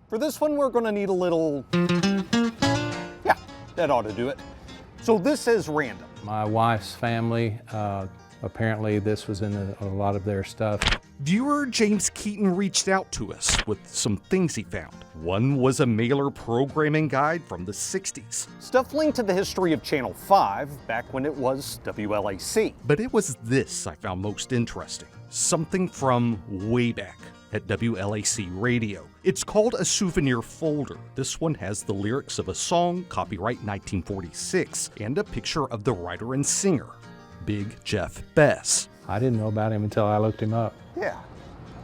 For this one, we're gonna need a little, yeah, that ought to do it. So this is random. My wife's family, apparently this was in a lot of their stuff. Viewer James Keaton reached out to us with some things he found. One was a mailer programming guide from the 60s. Stuff linked to the history of Channel 5 back when it was WLAC. But it was this I found most interesting. Something from way back at WLAC Radio. It's called a souvenir folder. This one has the lyrics of a song, copyright 1946, and a picture of the writer and singer, Big Jeff Bess. I didn't know about him until I looked him up. Yeah,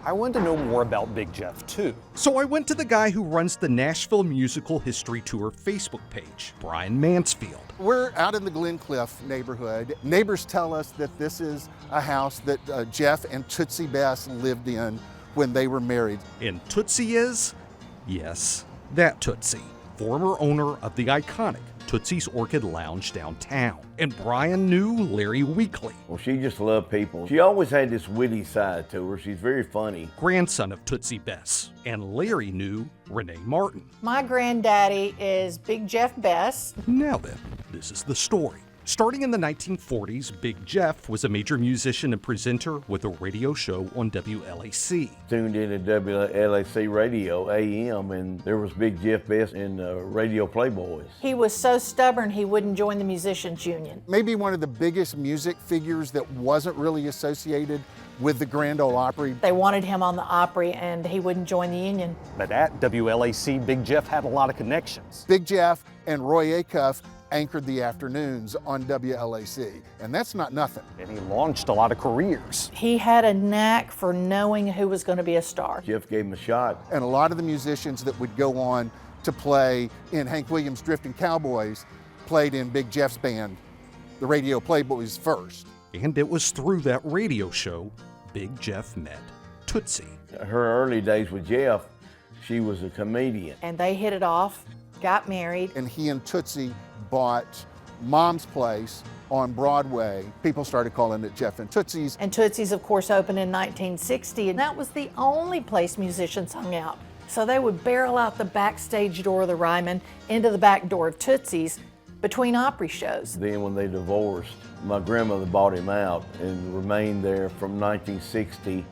I wanted to know more about Big Jeff too. So I went to the guy who runs the Nashville Musical History Tour Facebook page, Brian Mansfield. We're out in the Glencliff neighborhood. Neighbors tell us that this is a house that Jeff and Tootsie Bess lived in when they were married. And Tootsie is, yes, that Tootsie, former owner of the iconic Tootsie's Orchid Lounge downtown. And Brian knew Larry Weekly, Well, she just loved people. She always had this witty side to her. She's very funny. grandson of Tootsie Bess. And Larry knew Renee Martin. My granddaddy is Big Jeff Bess. Now then, this is the story. Starting in the 1940s, Big Jeff was a major musician and presenter with a radio show on WLAC. Tuned in at WLAC Radio, AM, and there was Big Jeff Bess in Radio Playboys. He was so stubborn he wouldn't join the musicians union. Maybe one of the biggest music figures that wasn't really associated with the Grand Ole Opry. They wanted him on the Opry and he wouldn't join the union. But at WLAC, Big Jeff had a lot of connections. Big Jeff and Roy Acuff anchored the afternoons on WLAC, and that's not nothing. And he launched a lot of careers. He had a knack for knowing who was going to be a star. Jeff gave him a shot. And a lot of the musicians that would go on to play in Hank Williams' Drifting Cowboys played in Big Jeff's band, the Radio Playboys, first. And it was through that radio show Big Jeff met Tootsie. Her early days with Jeff, she was a comedian. And they hit it off, got married. And he and Tootsie bought Mom's Place on Broadway. People started calling it Jeff and Tootsie's. And Tootsie's, of course, opened in 1960, and that was the only place musicians hung out. So they would barrel out the backstage door of the Ryman into the back door of Tootsie's between Opry shows. Then when they divorced, my grandmother bought him out and remained there from 1960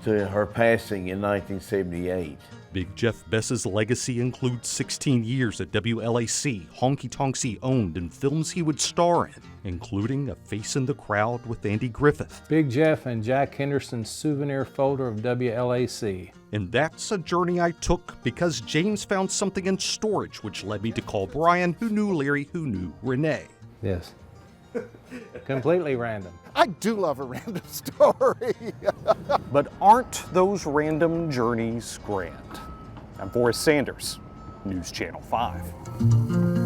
to her passing in 1978. Big Jeff Bess's legacy includes 16 years at WLAC, honky-tonks owned, and films he would star in, including A Face in the Crowd with Andy Griffith. Big Jeff and Jack Henderson's souvenir folder of WLAC. And that's a journey I took because James found something in storage which led me to call Brian, who knew Larry, who knew Renee. Yes. Completely random. I do love a random story. But aren't those random journeys grand? I'm Forrest Sanders, News Channel 5.